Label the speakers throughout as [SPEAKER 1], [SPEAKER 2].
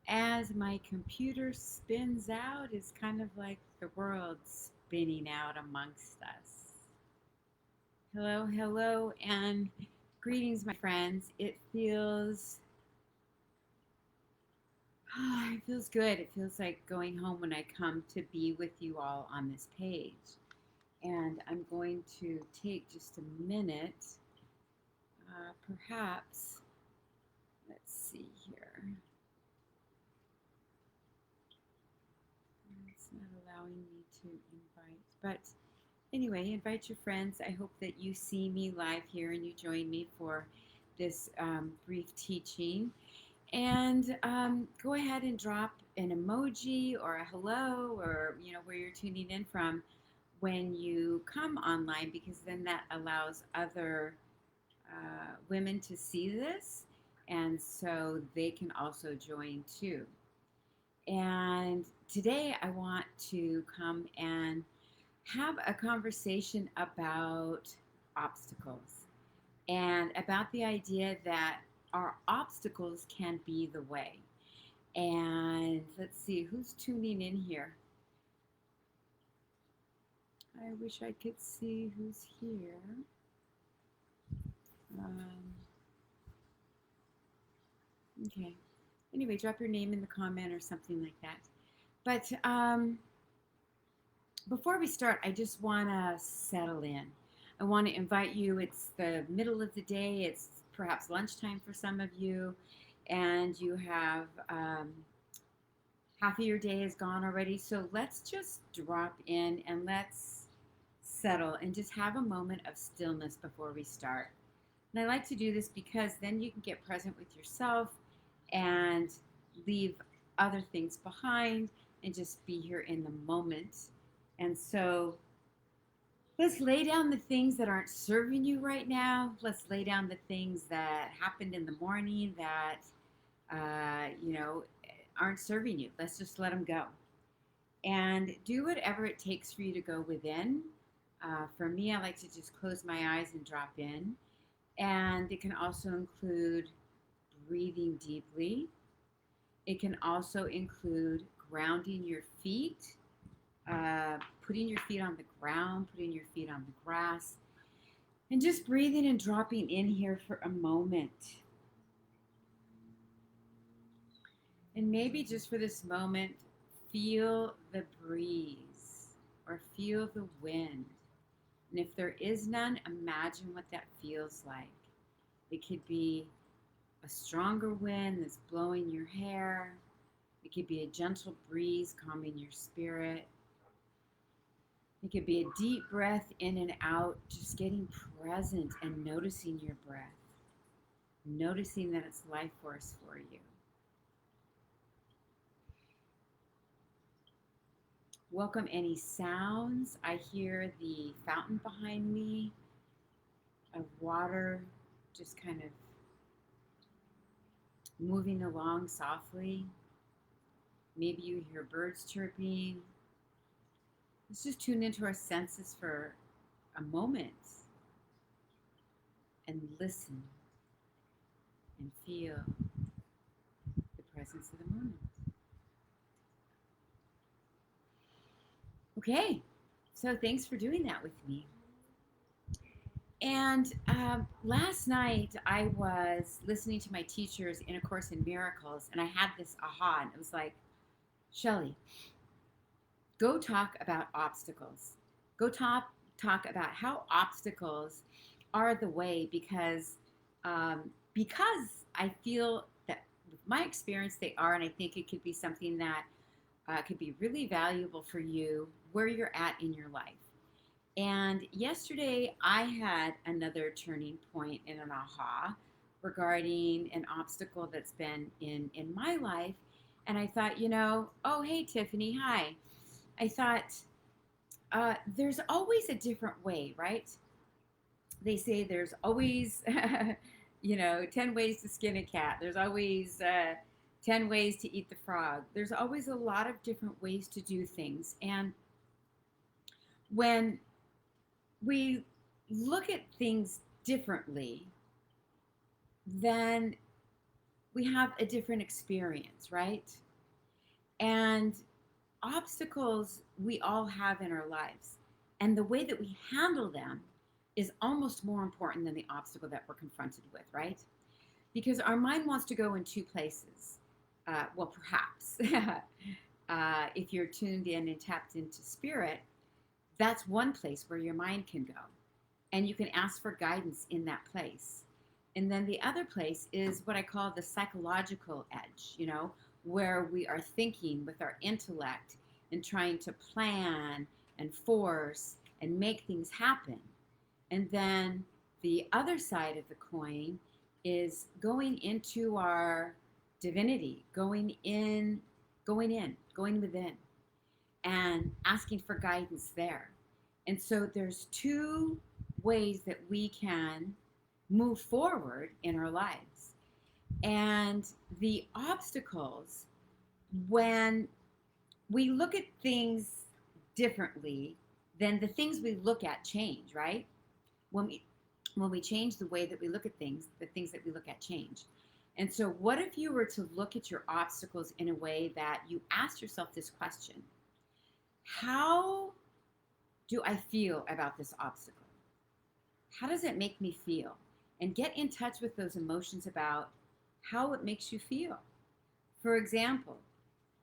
[SPEAKER 1] as my computer spins out, is kind of like the world spinning out amongst us. Hello, hello, and greetings, my friends. It feels good. It feels like going home when I come to be with you all on this page. And I'm going to take just a minute, perhaps. Let's see here. It's not allowing me to invite, but anyway, invite your friends. I hope that you see me live here and you join me for this brief teaching. And go ahead and drop an emoji or a hello, or where you're tuning in from when you come online, because then that allows other women to see this, and so they can also join too. And today I want to come and have a conversation about obstacles and about the idea that our obstacles can be the way. And let's see who's tuning in here. I wish I could see who's here. Um, okay. Anyway, drop your name in the comment or something like that. But before we start, I just want to settle in. I want to invite you. It's the middle of the day. It's perhaps lunchtime for some of you, and you have half of your day is gone already. So let's just drop in and let's settle and just have a moment of stillness before we start. And I like to do this because then you can get present with yourself and leave other things behind and just be here in the moment. And so let's lay down the things that aren't serving you right now. Let's lay down the things that happened in the morning that, uh, you know, aren't serving you. Let's just let them go. And do whatever it takes for you to go within. For me, I like to just close my eyes and drop in. And it can also include breathing deeply. It can also include grounding your feet, putting your feet on the ground, putting your feet on the grass, and just breathing and dropping in here for a moment. And maybe just for this moment, feel the breeze or feel the wind. And if there is none, imagine what that feels like. It could be a stronger wind that's blowing your hair. It could be a gentle breeze calming your spirit. It could be a deep breath in and out, just getting present and noticing your breath, noticing that it's life force for you. Welcome any sounds. I hear the fountain behind me of water just kind of moving along softly. Maybe you hear birds chirping. Let's just tune into our senses for a moment and listen and feel the presence of the moment. Okay, so thanks for doing that with me. And last night I was listening to my teachers in A Course in Miracles, and I had this aha, and it was like, Shelley, go talk about obstacles. Go talk about how obstacles are the way, because I feel that with my experience they are, and I think it could be something that could be really valuable for you where you're at in your life. And yesterday I had another turning point in an aha regarding an obstacle that's been in my life. And I thought, oh, hey, Tiffany, hi. I thought, there's always a different way, right? They say there's always, 10 ways to skin a cat. There's always 10 ways to eat the frog. There's always a lot of different ways to do things. And when we look at things differently, then we have a different experience, right? And obstacles we all have in our lives. And the way that we handle them is almost more important than the obstacle that we're confronted with, right? Because our mind wants to go in two places. Well, perhaps. If you're tuned in and tapped into spirit, that's one place where your mind can go. And you can ask for guidance in that place. And then the other place is what I call the psychological edge, where we are thinking with our intellect and trying to plan and force and make things happen. And then the other side of the coin is going into our divinity, going within, and asking for guidance there. And so there's two ways that we can move forward in our lives. And the obstacles, when we look at things differently, then the things we look at change, right? When we when we change the way that we look at things, the things that we look at change. And so what if you were to look at your obstacles in a way that you ask yourself this question: how do I feel about this obstacle? How does it make me feel? And get in touch with those emotions about how it makes you feel. For example,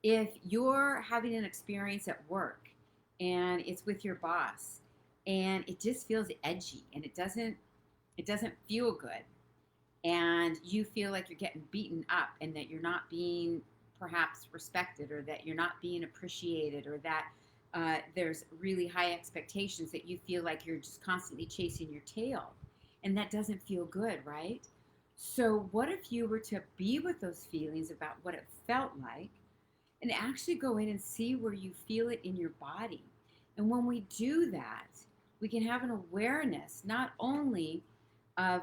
[SPEAKER 1] if you're having an experience at work and it's with your boss and it just feels edgy and it doesn't feel good, and you feel like you're getting beaten up and that you're not being perhaps respected, or that you're not being appreciated, or that there's really high expectations, that you feel like you're just constantly chasing your tail, and that doesn't feel good, right? So what if you were to be with those feelings about what it felt like, and actually go in and see where you feel it in your body? And when we do that, we can have an awareness not only of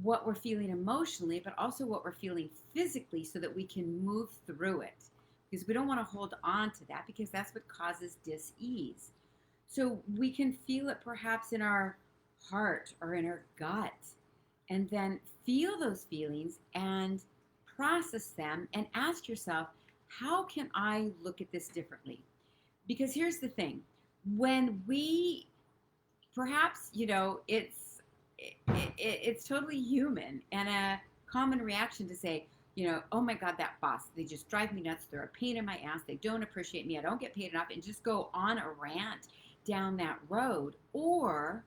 [SPEAKER 1] what we're feeling emotionally, but also what we're feeling physically, so that we can move through it. Because we don't want to hold on to that, because that's what causes dis-ease. So we can feel it perhaps in our heart or in our gut, and then feel those feelings and process them and ask yourself, how can I look at this differently? Because here's the thing: when we perhaps, it's totally human and a common reaction to say, oh my God, that boss, they just drive me nuts. They're a pain in my ass. They don't appreciate me. I don't get paid enough, and just go on a rant down that road. Or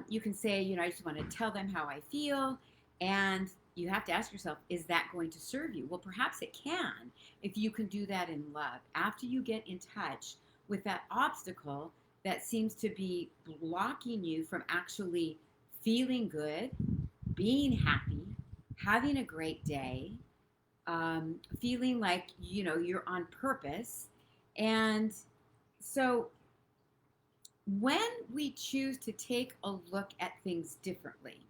[SPEAKER 1] you can say, I just want to tell them how I feel. And you have to ask yourself, is that going to serve you? Well, perhaps it can, if you can do that in love. After you get in touch with that obstacle that seems to be blocking you from actually feeling good, being happy, having a great day, feeling like, you're on purpose. And so when we choose to take a look at things differently,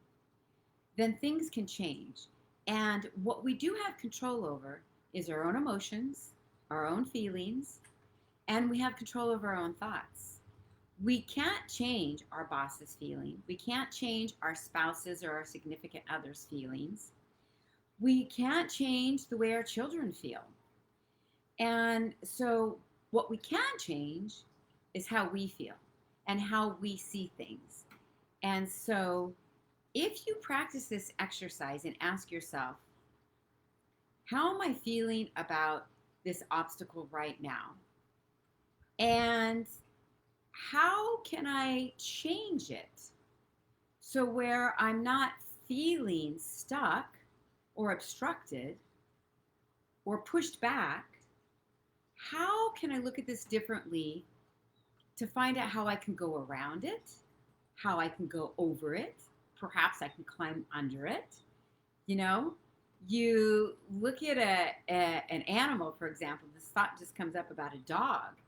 [SPEAKER 1] then things can change. And what we do have control over is our own emotions, our own feelings, and we have control over our own thoughts. We can't change our boss's feeling. We can't change our spouse's or our significant other's feelings. We can't change the way our children feel. And so what we can change is how we feel and how we see things. And so if you practice this exercise and ask yourself, how am I feeling about this obstacle right now? And how can I change it so where I'm not feeling stuck or obstructed or pushed back? How can I look at this differently to find out how I can go around it, how I can go over it, perhaps I can climb under it? You look at an animal, for example. This thought just comes up about a dog.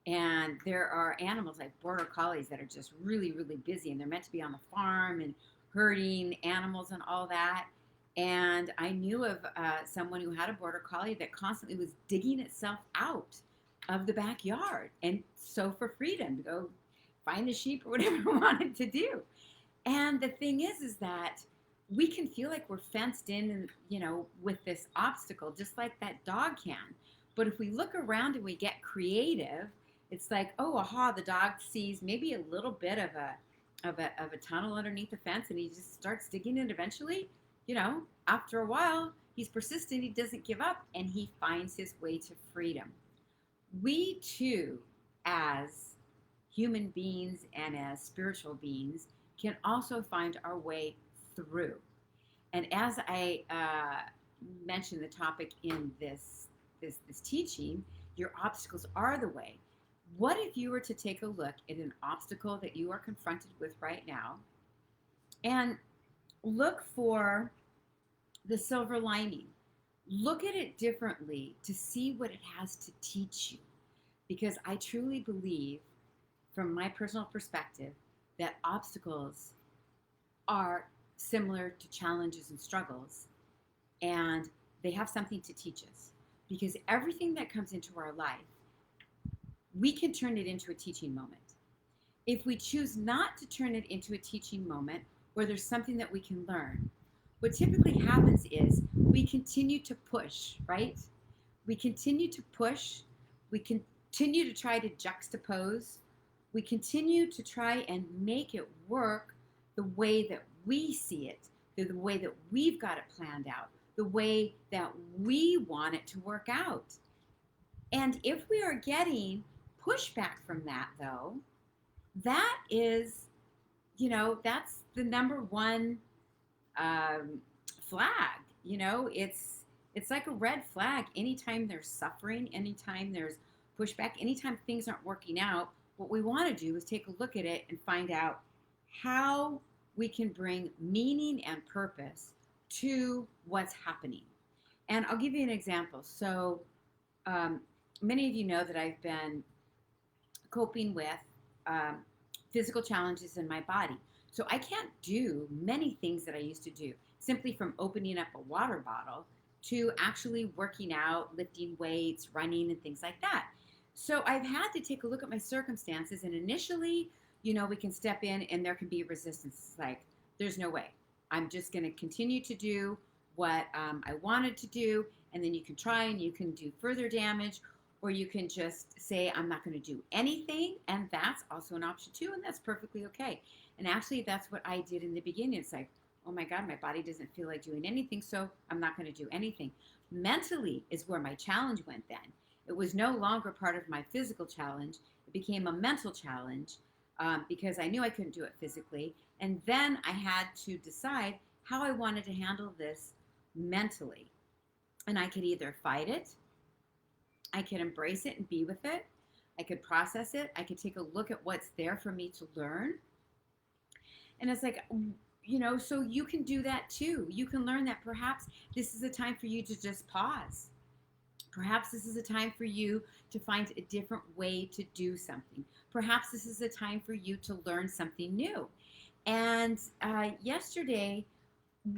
[SPEAKER 1] And there are animals like border collies that are just really, really busy, and they're meant to be on the farm and herding animals and all that. And I knew of someone who had a border collie that constantly was digging itself out of the backyard, and so for freedom to go find the sheep or whatever it wanted to do. And the thing is that we can feel like we're fenced in, and with this obstacle, just like that dog can. But if we look around and we get creative, it's like, oh, aha, the dog sees maybe a little bit of a tunnel underneath the fence, and he just starts digging it. Eventually, after a while, he's persistent, he doesn't give up, and he finds his way to freedom. We too, as human beings and as spiritual beings, can also find our way through. And as I mentioned the topic in this teaching, your obstacles are the way. What if you were to take a look at an obstacle that you are confronted with right now and look for the silver lining? Look at it differently to see what it has to teach you. Because I truly believe, from my personal perspective, that obstacles are similar to challenges and struggles, and they have something to teach us. Because everything that comes into our life, we can turn it into a teaching moment. If we choose not to turn it into a teaching moment where there's something that we can learn, what typically happens is we continue to push, right? We continue to push. We continue to try to juxtapose. We continue to try and make it work the way that we see it, the way that we've got it planned out, the way that we want it to work out. And if we are getting pushback from that, though, that is, that's the number one flag. It's like a red flag. Anytime there's suffering, anytime there's pushback, anytime things aren't working out, what we want to do is take a look at it and find out how we can bring meaning and purpose to what's happening. And I'll give you an example. So many of you know that I've been coping with um, physical challenges in my body. So I can't do many things that I used to do, simply from opening up a water bottle to actually working out, lifting weights, running, and things like that. So I've had to take a look at my circumstances, and initially, we can step in and there can be resistance. It's like, there's no way. I'm just going to continue to do what I wanted to do, and then you can try and you can do further damage, or you can just say, I'm not going to do anything, and that's also an option too, and that's perfectly okay. And actually, that's what I did in the beginning. It's like, oh my God, my body doesn't feel like doing anything, so I'm not going to do anything. Mentally is where my challenge went then. It was no longer part of my physical challenge. It became a mental challenge because I knew I couldn't do it physically. And then I had to decide how I wanted to handle this mentally. And I could either fight it, I could embrace it and be with it, I could process it, I could take a look at what's there for me to learn. And it's like, so you can do that too. You can learn that perhaps this is a time for you to just pause. Perhaps this is a time for you to find a different way to do something. Perhaps this is a time for you to learn something new. And yesterday,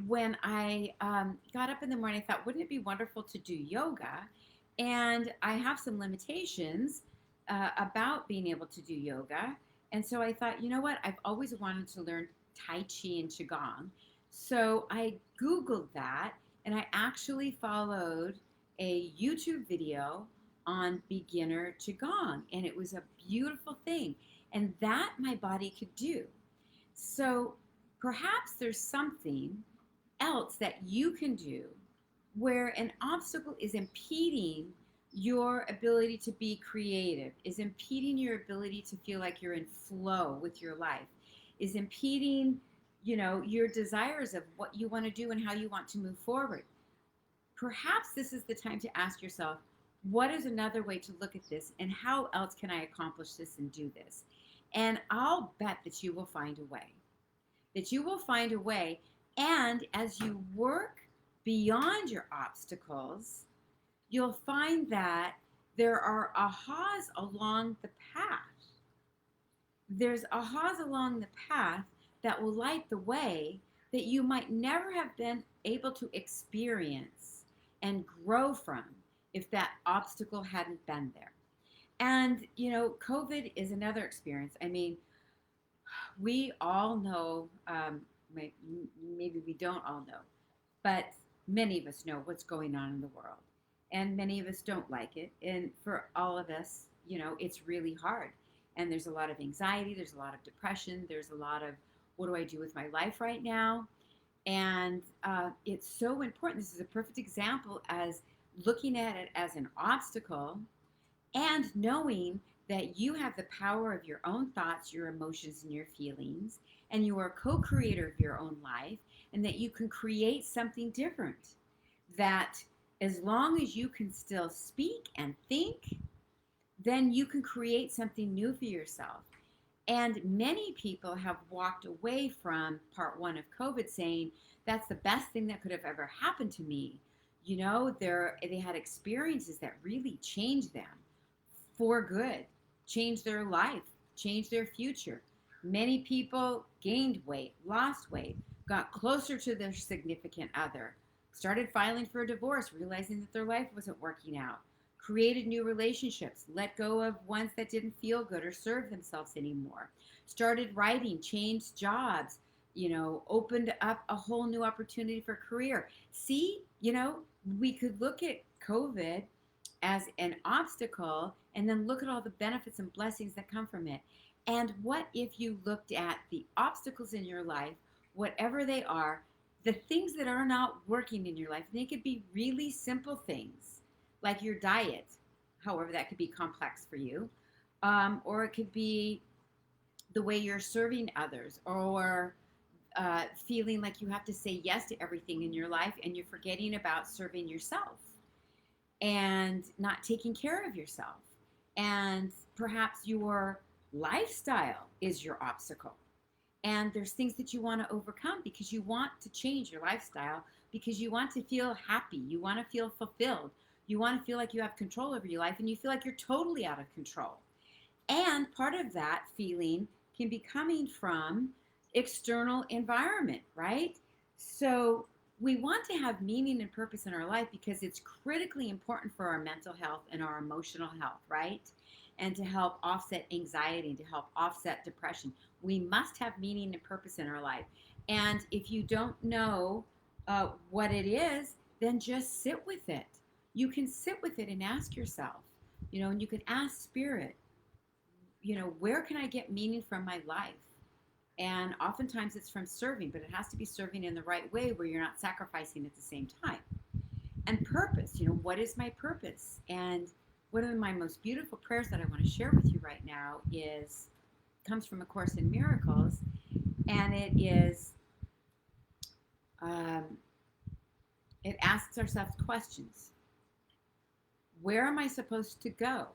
[SPEAKER 1] when I got up in the morning, I thought, wouldn't it be wonderful to do yoga? And I have some limitations about being able to do yoga. And so I thought, you know what? I've always wanted to learn Tai Chi and Qigong. So I Googled that, and I actually followed a YouTube video on beginner Qigong. And it was a beautiful thing. And that my body could do. So perhaps there's something else that you can do where an obstacle is impeding your ability to be creative, is impeding your ability to feel like you're in flow with your life, is impeding, your desires of what you want to do and how you want to move forward. Perhaps this is the time to ask yourself, what is another way to look at this, and how else can I accomplish this and do this? And I'll bet that you will find a way. That you will find a way, and as you work beyond your obstacles, you'll find that there are ahas along the path. There's ahas along the path that will light the way that you might never have been able to experience and grow from if that obstacle hadn't been there. And, COVID is another experience. I mean, we all know maybe we don't all know, but many of us know what's going on in the world. And many of us don't like it. And for all of us, it's really hard. And there's a lot of anxiety, there's a lot of depression, there's a lot of what do I do with my life right now? And it's so important. This is a perfect example as looking at it as an obstacle and knowing that you have the power of your own thoughts, your emotions, and your feelings, and you are a co creator of your own life, and that you can create something different. That as long as you can still speak and think, then you can create something new for yourself. And many people have walked away from part one of COVID saying, that's the best thing that could have ever happened to me. They had experiences that really changed them for good, changed their life, changed their future. Many people gained weight, lost weight, got closer to their significant other, started filing for a divorce, realizing that their life wasn't working out, created new relationships, let go of ones that didn't feel good or serve themselves anymore, started writing, changed jobs, opened up a whole new opportunity for career. See, we could look at COVID as an obstacle and then look at all the benefits and blessings that come from it. And what if you looked at the obstacles in your life, whatever they are, the things that are not working in your life? They could be really simple things like your diet, however, that could be complex for you, or it could be the way you're serving others, or feeling like you have to say yes to everything in your life and you're forgetting about serving yourself and not taking care of yourself. And perhaps your lifestyle is your obstacle. And there's things that you want to overcome because you want to change your lifestyle, because you want to feel happy, you want to feel fulfilled, you want to feel like you have control over your life, and you feel like you're totally out of control. And part of that feeling can be coming from external environment, right? So we want to have meaning and purpose in our life because it's critically important for our mental health and our emotional health, right? And to help offset anxiety, to help offset depression. We must have meaning and purpose in our life. And if you don't know what it is, then just sit with it. You can sit with it and ask yourself, and you can ask Spirit, where can I get meaning from my life? And oftentimes it's from serving, but it has to be serving in the right way where you're not sacrificing at the same time. And purpose, what is my purpose? And one of my most beautiful prayers that I want to share with you right now comes from A Course in Miracles, and it asks ourselves questions. Where am I supposed to go?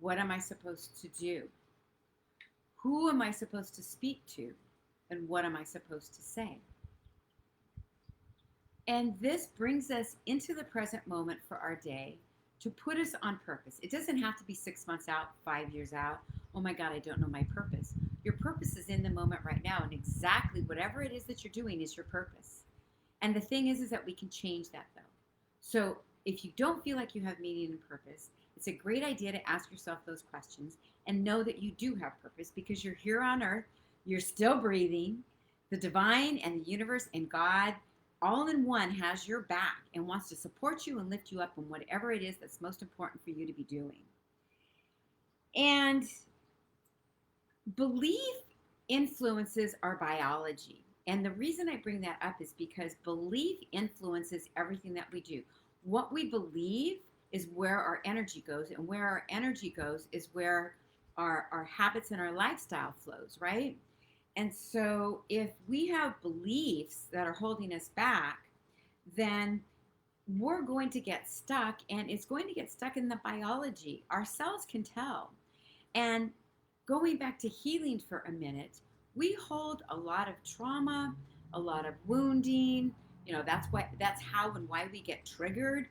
[SPEAKER 1] What am I supposed to do? Who am I supposed to speak to? And what am I supposed to say? And this brings us into the present moment for our day to put us on purpose. It doesn't have to be 6 months out, 5 years out. Oh my God, I don't know my purpose. Your purpose is in the moment right now, and exactly whatever it is that you're doing is your purpose. And the thing is that we can change that though. So if you don't feel like you have meaning and purpose, it's a great idea to ask yourself those questions and know that you do have purpose because you're here on earth, you're still breathing. The divine and the universe and God all in one has your back and wants to support you and lift you up in whatever it is that's most important for you to be doing. And belief influences our biology. And the reason I bring that up is because belief influences everything that we do. What we believe is where our energy goes, and where our energy goes is where our habits and our lifestyle flows, right? And so if we have beliefs that are holding us back, then we're going to get stuck, and it's going to get stuck in the biology. Our cells can tell. And going back to healing for a minute, we hold a lot of trauma, a lot of wounding. That's how and why we get triggered,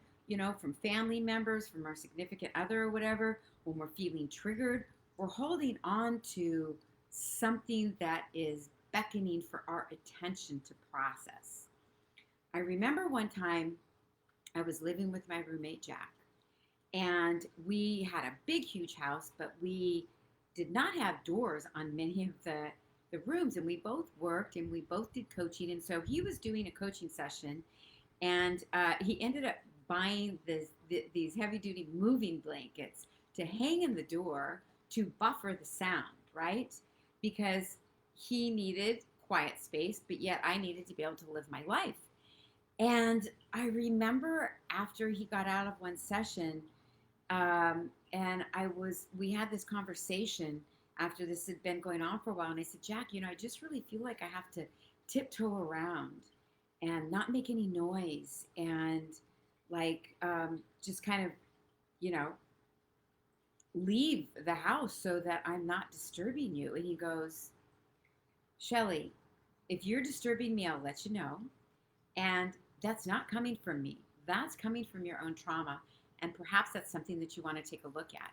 [SPEAKER 1] from family members, from our significant other or whatever. When we're feeling triggered, we're holding on to something that is beckoning for our attention to process. I remember one time I was living with my roommate Jack, and we had a big, huge house, but we did not have doors on many of the the rooms, and we both worked and we both did coaching. And so he was doing a coaching session, and he ended up buying these heavy duty moving blankets to hang in the door to buffer the sound, right? Because he needed quiet space, but yet I needed to be able to live my life. And I remember after he got out of one session, and we had this conversation after this had been going on for a while. And I said, Jack, I just really feel like I have to tiptoe around and not make any noise and just kind of, you know, leave the house so that I'm not disturbing you. And he goes, Shelly, if you're disturbing me, I'll let you know. And that's not coming from me. That's coming from your own trauma. And perhaps that's something that you want to take a look at.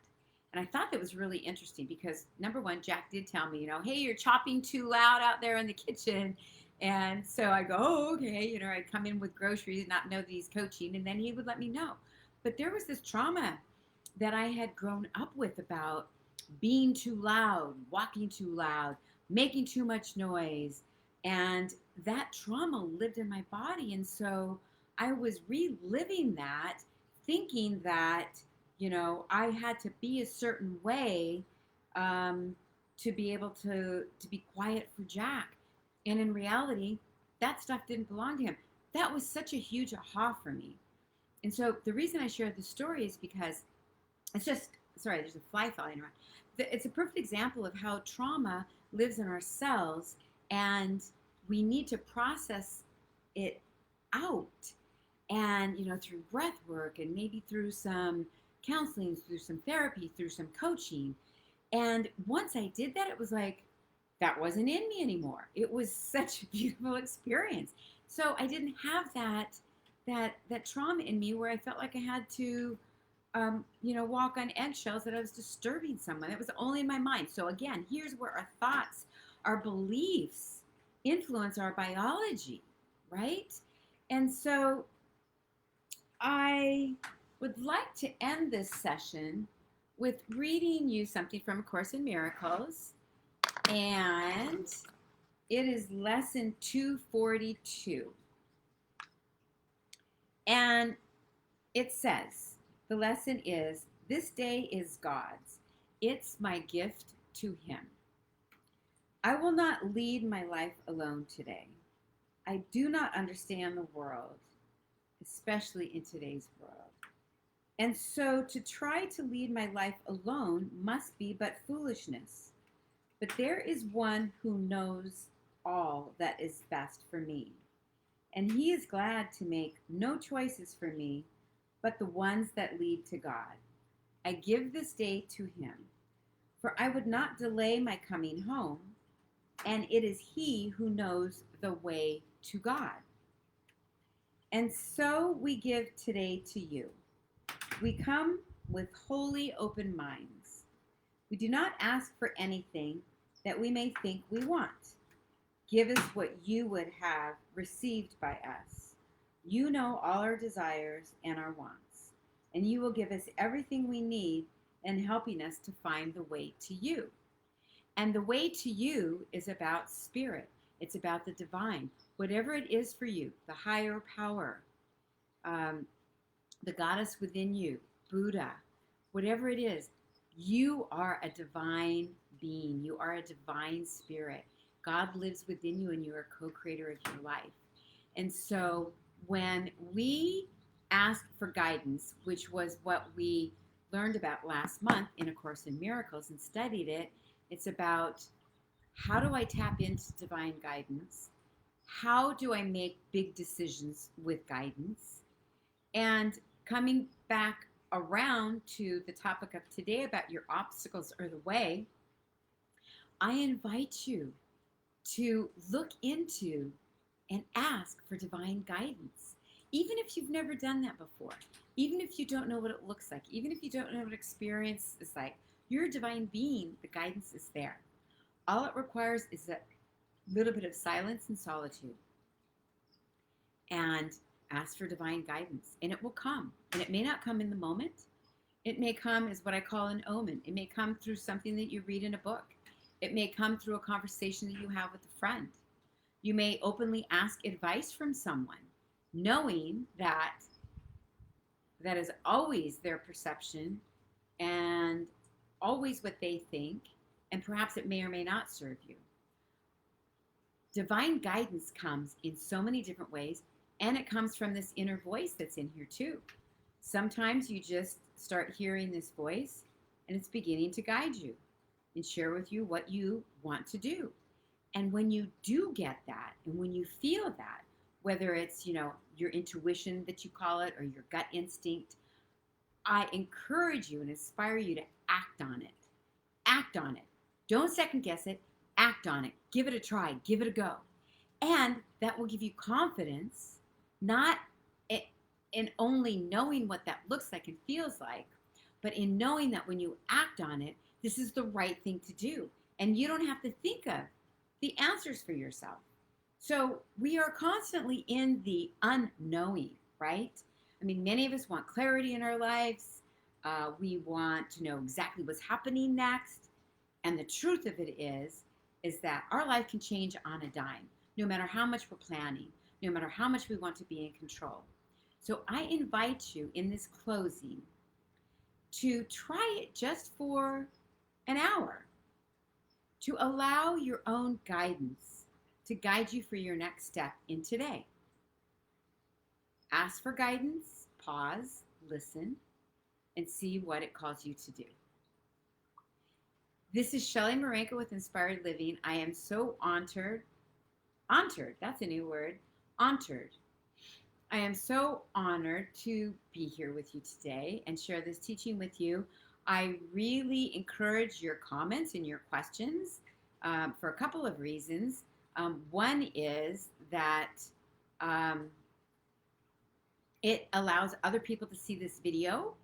[SPEAKER 1] And I thought that was really interesting because, number one, Jack did tell me, hey, you're chopping too loud out there in the kitchen. And so I go, oh, okay. I'd come in with groceries, not know that he's coaching, and then he would let me know. But there was this trauma that I had grown up with about being too loud, walking too loud, making too much noise. And that trauma lived in my body. And so I was reliving that, thinking that, I had to be a certain way to be able to be quiet for Jack. And in reality, that stuff didn't belong to him. That was such a huge aha for me. And so the reason I share this story is because it's just, sorry, there's a fly flying around. It's a perfect example of how trauma lives in our cells, and we need to process it out. And, through breath work and maybe through some counseling, through some therapy, through some coaching. And once I did that, it was like, that wasn't in me anymore. It was such a beautiful experience. So I didn't have that trauma in me where I felt like I had to, walk on eggshells, that I was disturbing someone. It was only in my mind. So again, here's where our thoughts, our beliefs influence our biology, right? And so I would like to end this session with reading you something from A Course in Miracles. And it is lesson 242. And it says, the lesson is, this day is God's. It's my gift to him. I will not lead my life alone today. I do not understand the world, especially in today's world. And so to try to lead my life alone must be but foolishness. But there is one who knows all that is best for me. And he is glad to make no choices for me, but the ones that lead to God. I give this day to him, for I would not delay my coming home, and it is he who knows the way to God. And so we give today to you. We come with wholly open minds. We do not ask for anything that we may think we want. Give us what you would have received by us. You know all our desires and our wants, and you will give us everything we need in helping us to find the way to you. And the way to you is about spirit. It's about the divine. Whatever it is for you, the higher power, the goddess within you, Buddha, whatever it is, you are a divine being. You are a divine spirit. God lives within you, and you are a co-creator of your life. And so when we ask for guidance, which was what we learned about last month in A Course in Miracles and studied it, it's about, how do I tap into divine guidance? How do I make big decisions with guidance? And coming back around to the topic of today about your obstacles or the way, I invite you to look into and ask for divine guidance. Even if you've never done that before, even if you don't know what it looks like, even if you don't know what experience is like, you're a divine being, the guidance is there. All it requires is a little bit of silence and solitude. And ask for divine guidance, and it will come. And it may not come in the moment. It may come as what I call an omen. It may come through something that you read in a book. It may come through a conversation that you have with a friend. You may openly ask advice from someone, knowing that that is always their perception and always what they think, and perhaps it may or may not serve you. Divine guidance comes in so many different ways, and it comes from this inner voice that's in here too. Sometimes you just start hearing this voice and it's beginning to guide you and share with you what you want to do. And when you do get that, and when you feel that, whether it's, your intuition that you call it, or your gut instinct, I encourage you and inspire you to act on it. Act on it. Don't second guess it. Act on it. Give it a try. Give it a go. And that will give you confidence, not in only knowing what that looks like and feels like, but in knowing that when you act on it, this is the right thing to do. And you don't have to think of the answers for yourself. So we are constantly in the unknowing, right? I mean, many of us want clarity in our lives. We want to know exactly what's happening next. And the truth of it is that our life can change on a dime, no matter how much we're planning, no matter how much we want to be in control. So I invite you in this closing to try it just for an hour, to allow your own guidance to guide you for your next step in today. Ask for guidance, pause, listen, and see what it calls you to do. This is Shelley Marenko with Inspired Living. I am so honored, that's a new word, honored. I am so honored to be here with you today and share this teaching with you. I really encourage your comments and your questions for a couple of reasons. One is that it allows other people to see this video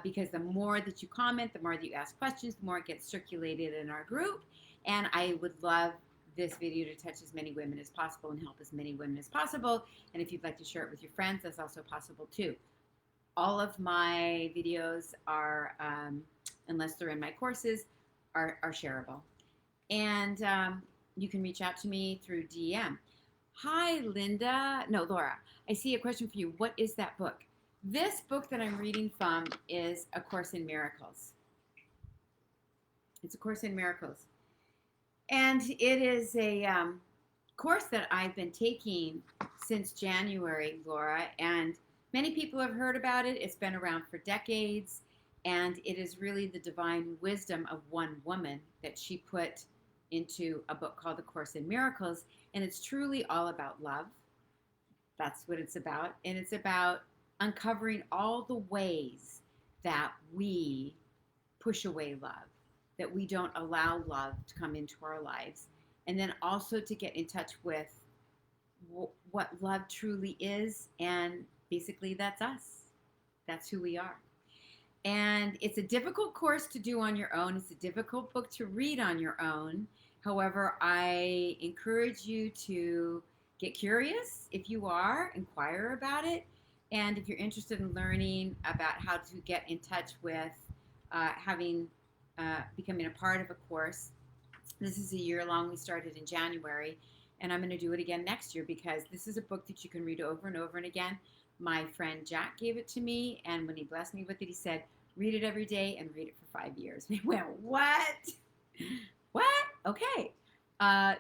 [SPEAKER 1] because the more that you comment, the more that you ask questions, the more it gets circulated in our group. And I would love this video to touch as many women as possible and help as many women as possible. And if you'd like to share it with your friends, that's also possible too. All of my videos are, unless they're in my courses, are shareable. And you can reach out to me through DM. Hi, Laura. I see a question for you. What is that book? This book that I'm reading from is A Course in Miracles. It's A Course in Miracles. And it is a course that I've been taking since January, Laura, and many people have heard about it. It's been around for decades, and it is really the divine wisdom of one woman that she put into a book called A Course in Miracles, and it's truly all about love. That's what it's about, and it's about uncovering all the ways that we push away love, that we don't allow love to come into our lives, and then also to get in touch with what love truly is, and basically that's us. That's who we are. And it's a difficult course to do on your own. It's a difficult book to read on your own. However, I encourage you to get curious if you are, inquire about it, and if you're interested in learning about how to get in touch with becoming a part of a course. This is a year-long. We started in January, and I'm going to do it again next year because this is a book that you can read over and over and again. My friend Jack gave it to me, and when he blessed me with it, he said, read it every day and read it for 5 years. And I went, what? What? Okay.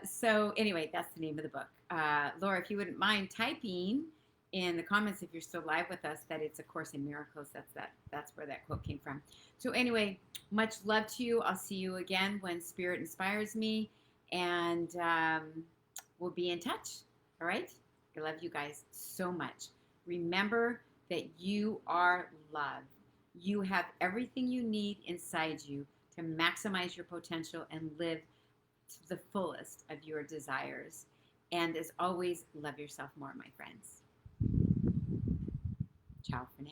[SPEAKER 1] So anyway, that's the name of the book. Laura, if you wouldn't mind typing in the comments, if you're still live with us, that it's A Course in Miracles. That's where that quote came from. So anyway, much love to you. I'll see you again when Spirit inspires me, and we'll be in touch. All right? I love you guys so much. Remember that you are loved. You have everything you need inside you to maximize your potential and live to the fullest of your desires. And as always, love yourself more, my friends. Ciao for now.